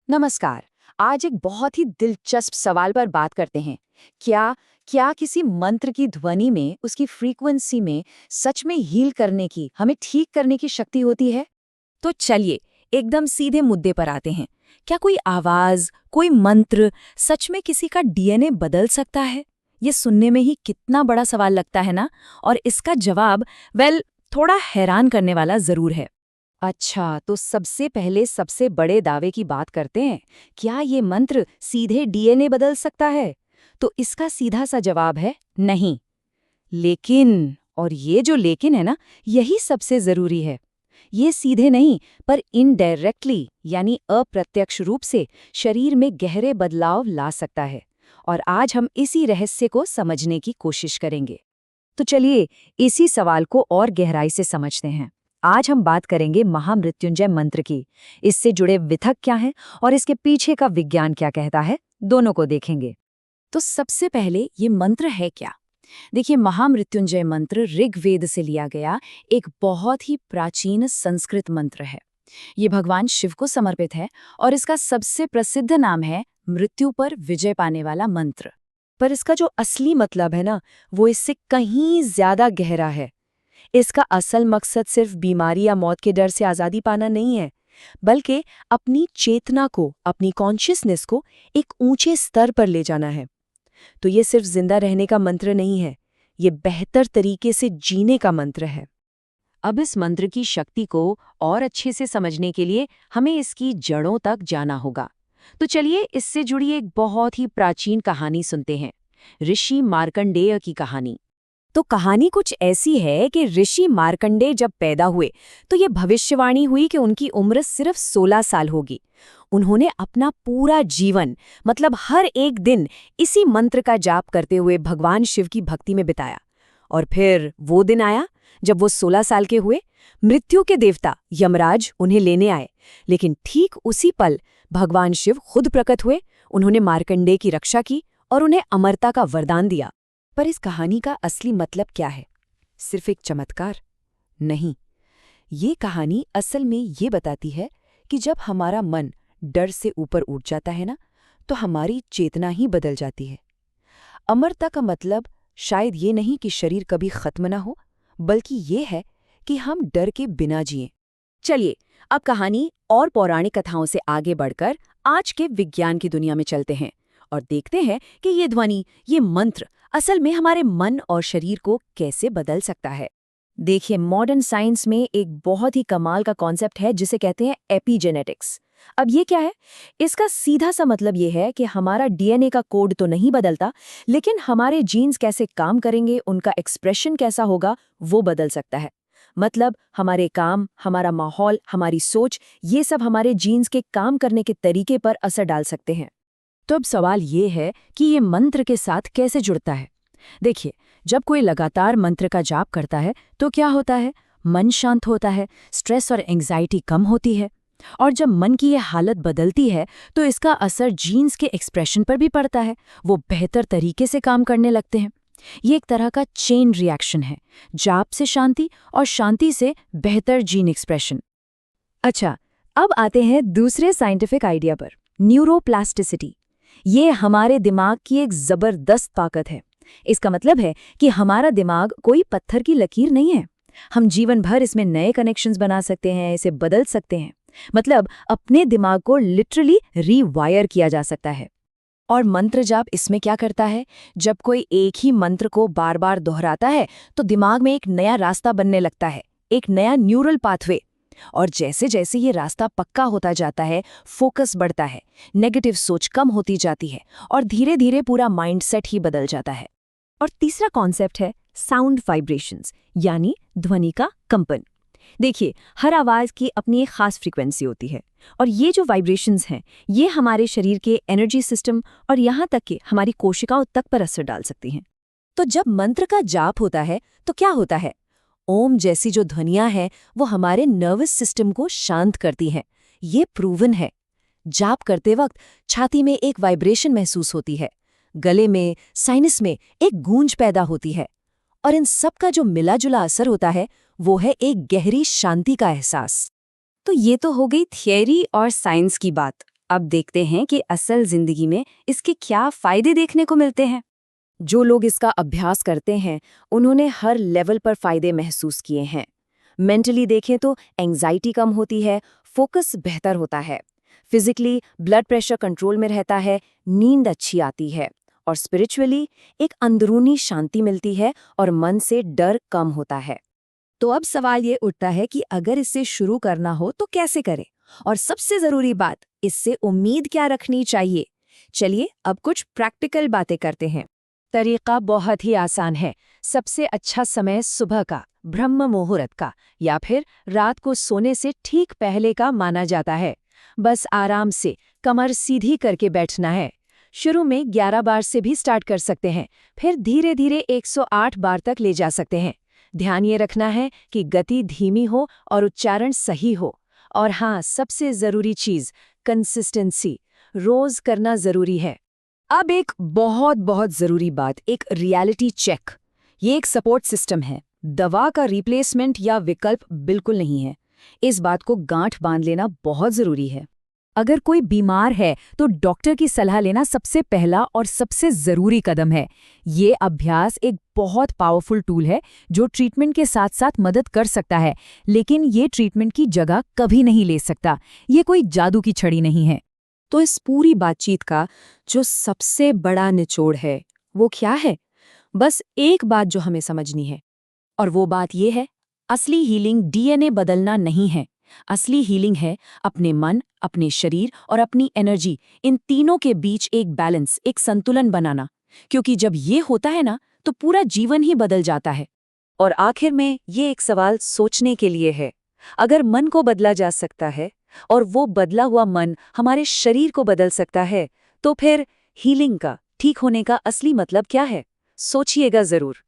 नमस्कार। आज एक बहुत ही दिलचस्प सवाल पर बात करते हैं। क्या क्या किसी मंत्र की ध्वनि में, उसकी फ्रीक्वेंसी में सच में हील करने की, हमें ठीक करने की शक्ति होती है? तो चलिए एकदम सीधे मुद्दे पर आते हैं। क्या कोई आवाज, कोई मंत्र सच में किसी का डीएनए बदल सकता है? ये सुनने में ही कितना बड़ा सवाल लगता है ना। और इसका जवाब थोड़ा हैरान करने वाला जरूर है। अच्छा, तो सबसे पहले सबसे बड़े दावे की बात करते हैं। क्या ये मंत्र सीधे डीएनए बदल सकता है? तो इसका सीधा सा जवाब है नहीं। लेकिन, और ये जो लेकिन है ना, यही सबसे जरूरी है। ये सीधे नहीं, पर इनडायरेक्टली यानी अप्रत्यक्ष रूप से शरीर में गहरे बदलाव ला सकता है। और आज हम इसी रहस्य को समझने की कोशिश करेंगे। तो चलिए इसी सवाल को और गहराई से समझते हैं। आज हम बात करेंगे महामृत्युंजय मंत्र की। इससे जुड़े विथक क्या हैं और इसके पीछे का विज्ञान क्या कहता है, दोनों को देखेंगे। तो सबसे पहले ये मंत्र है क्या? देखिए, महामृत्युंजय मंत्र ऋग्वेद से लिया गया एक बहुत ही प्राचीन संस्कृत मंत्र है। ये भगवान शिव को समर्पित है और इसका सबसे प्रसिद्ध नाम है मृत्यु पर विजय पाने वाला मंत्र। पर इसका जो असली मतलब है ना, वो इससे कहीं ज्यादा गहरा है। इसका असल मकसद सिर्फ बीमारी या मौत के डर से आज़ादी पाना नहीं है, बल्कि अपनी चेतना को, अपनी कॉन्शियसनेस को एक ऊंचे स्तर पर ले जाना है। तो ये सिर्फ जिंदा रहने का मंत्र नहीं है, ये बेहतर तरीके से जीने का मंत्र है। अब इस मंत्र की शक्ति को और अच्छे से समझने के लिए हमें इसकी जड़ों तक जाना होगा। तो चलिए इससे जुड़ी एक बहुत ही प्राचीन कहानी सुनते हैं, ऋषि मार्कंडेय की कहानी। तो कहानी कुछ ऐसी है कि ऋषि मार्कंडेय जब पैदा हुए तो ये भविष्यवाणी हुई कि उनकी उम्र सिर्फ 16 साल होगी। उन्होंने अपना पूरा जीवन, मतलब हर एक दिन, इसी मंत्र का जाप करते हुए भगवान शिव की भक्ति में बिताया। और फिर वो दिन आया जब वो 16 साल के हुए। मृत्यु के देवता यमराज उन्हें लेने आए, लेकिन ठीक उसी पल भगवान शिव खुद प्रकट हुए। उन्होंने मार्कंडेय की रक्षा की और उन्हें अमरता का वरदान दिया। पर इस कहानी का असली मतलब क्या है? सिर्फ एक चमत्कार? नहीं, ये कहानी असल में ये बताती है कि जब हमारा मन डर से ऊपर उठ जाता है ना, तो हमारी चेतना ही बदल जाती है। अमरता का मतलब शायद ये नहीं कि शरीर कभी खत्म ना हो, बल्कि ये है कि हम डर के बिना जिएं। चलिए अब कहानी और पौराणिक कथाओं से आगे बढ़कर आज के विज्ञान की दुनिया में चलते हैं और देखते हैं कि ये ध्वनि, ये मंत्र असल में हमारे मन और शरीर को कैसे बदल सकता है। देखिए, मॉडर्न साइंस में एक बहुत ही कमाल का कॉन्सेप्ट है जिसे कहते हैं एपिजेनेटिक्स। अब ये क्या है? इसका सीधा सा मतलब ये है कि हमारा डीएनए का कोड तो नहीं बदलता, लेकिन हमारे जीन्स कैसे काम करेंगे, उनका एक्सप्रेशन कैसा होगा, वो बदल सकता है। मतलब हमारे काम, हमारा माहौल, हमारी सोच, ये सब हमारे जीन्स के काम करने के तरीके पर असर डाल सकते हैं। तो अब सवाल ये है कि ये मंत्र के साथ कैसे जुड़ता है। देखिए, जब कोई लगातार मंत्र का जाप करता है तो क्या होता है? मन शांत होता है, स्ट्रेस और एंग्जाइटी कम होती है। और जब मन की ये हालत बदलती है तो इसका असर जीन्स के एक्सप्रेशन पर भी पड़ता है। वो बेहतर तरीके से काम करने लगते हैं। ये एक तरह का चेन रिएक्शन है, जाप से शांति और शांति से बेहतर जीन एक्सप्रेशन। अच्छा, अब आते हैं दूसरे साइंटिफिक आइडिया पर, न्यूरोप्लास्टिसिटी। ये हमारे दिमाग की एक जबरदस्त ताकत है। इसका मतलब है कि हमारा दिमाग कोई पत्थर की लकीर नहीं है। हम जीवन भर इसमें नए कनेक्शंस बना सकते हैं, इसे बदल सकते हैं। मतलब अपने दिमाग को लिटरली रीवायर किया जा सकता है। और मंत्र जाप इसमें क्या करता है? जब कोई एक ही मंत्र को बार बार दोहराता है तो दिमाग में एक नया रास्ता बनने लगता है, एक नया न्यूरल पाथवे। और जैसे जैसे ये रास्ता पक्का होता जाता है, फोकस बढ़ता है, नेगेटिव सोच कम होती जाती है और धीरे धीरे पूरा माइंडसेट ही बदल जाता है। और तीसरा कॉन्सेप्ट है साउंड वाइब्रेशंस, यानी ध्वनि का कंपन। देखिए, हर आवाज की अपनी एक खास फ्रीक्वेंसी होती है और ये जो वाइब्रेशंस हैं, ये हमारे शरीर के एनर्जी सिस्टम और यहाँ तक कि हमारी कोशिकाओं तक पर असर डाल सकती हैं। तो जब मंत्र का जाप होता है तो क्या होता है? ओम जैसी जो ध्वनियां हैं वो हमारे नर्वस सिस्टम को शांत करती हैं। ये प्रूवन है। जाप करते वक्त छाती में एक वाइब्रेशन महसूस होती है, गले में, साइनस में एक गूंज पैदा होती है। और इन सब का जो मिला जुला असर होता है वो है एक गहरी शांति का एहसास। तो ये तो हो गई थियरी और साइंस की बात। अब देखते हैं कि असल जिंदगी में इसके क्या फायदे देखने को मिलते हैं। जो लोग इसका अभ्यास करते हैं उन्होंने हर लेवल पर फायदे महसूस किए हैं। मेंटली देखें तो एंजाइटी कम होती है, फोकस बेहतर होता है, फिजिकली ब्लड प्रेशर कंट्रोल में रहता है, नींद अच्छी आती है, और स्पिरिचुअली एक अंदरूनी शांति मिलती है और मन से डर कम होता है। तो अब सवाल ये उठता है कि अगर इससे शुरू करना हो तो कैसे करें, और सबसे जरूरी बात, इससे उम्मीद क्या रखनी चाहिए। चलिए अब कुछ प्रैक्टिकल बातें करते हैं। तरीका बहुत ही आसान है। सबसे अच्छा समय सुबह का, ब्रह्म मुहूर्त का, या फिर रात को सोने से ठीक पहले का माना जाता है। बस आराम से कमर सीधी करके बैठना है। शुरू में 11 बार से भी स्टार्ट कर सकते हैं, फिर धीरे धीरे 108 बार तक ले जा सकते हैं। ध्यान ये रखना है कि गति धीमी हो और उच्चारण सही हो। और हाँ, सबसे जरूरी चीज कंसिस्टेंसी, रोज करना जरूरी है। अब एक बहुत बहुत जरूरी बात, एक रियलिटी चेक। ये एक सपोर्ट सिस्टम है, दवा का रिप्लेसमेंट या विकल्प बिल्कुल नहीं है। इस बात को गांठ बांध लेना बहुत जरूरी है। अगर कोई बीमार है तो डॉक्टर की सलाह लेना सबसे पहला और सबसे जरूरी कदम है। ये अभ्यास एक बहुत पावरफुल टूल है जो ट्रीटमेंट के साथ साथ मदद कर सकता है, लेकिन ये ट्रीटमेंट की जगह कभी नहीं ले सकता। ये कोई जादू की छड़ी नहीं है। तो इस पूरी बातचीत का जो सबसे बड़ा निचोड़ है वो क्या है? बस एक बात जो हमें समझनी है, और वो बात ये है, असली हीलिंग डीएनए बदलना नहीं है। असली हीलिंग है अपने मन, अपने शरीर और अपनी एनर्जी, इन तीनों के बीच एक बैलेंस, एक संतुलन बनाना। क्योंकि जब ये होता है ना, तो पूरा जीवन ही बदल जाता है। और आखिर में ये एक सवाल सोचने के लिए है। अगर मन को बदला जा सकता है और वो बदला हुआ मन हमारे शरीर को बदल सकता है, तो फिर हीलिंग का, ठीक होने का असली मतलब क्या है? सोचिएगा जरूर।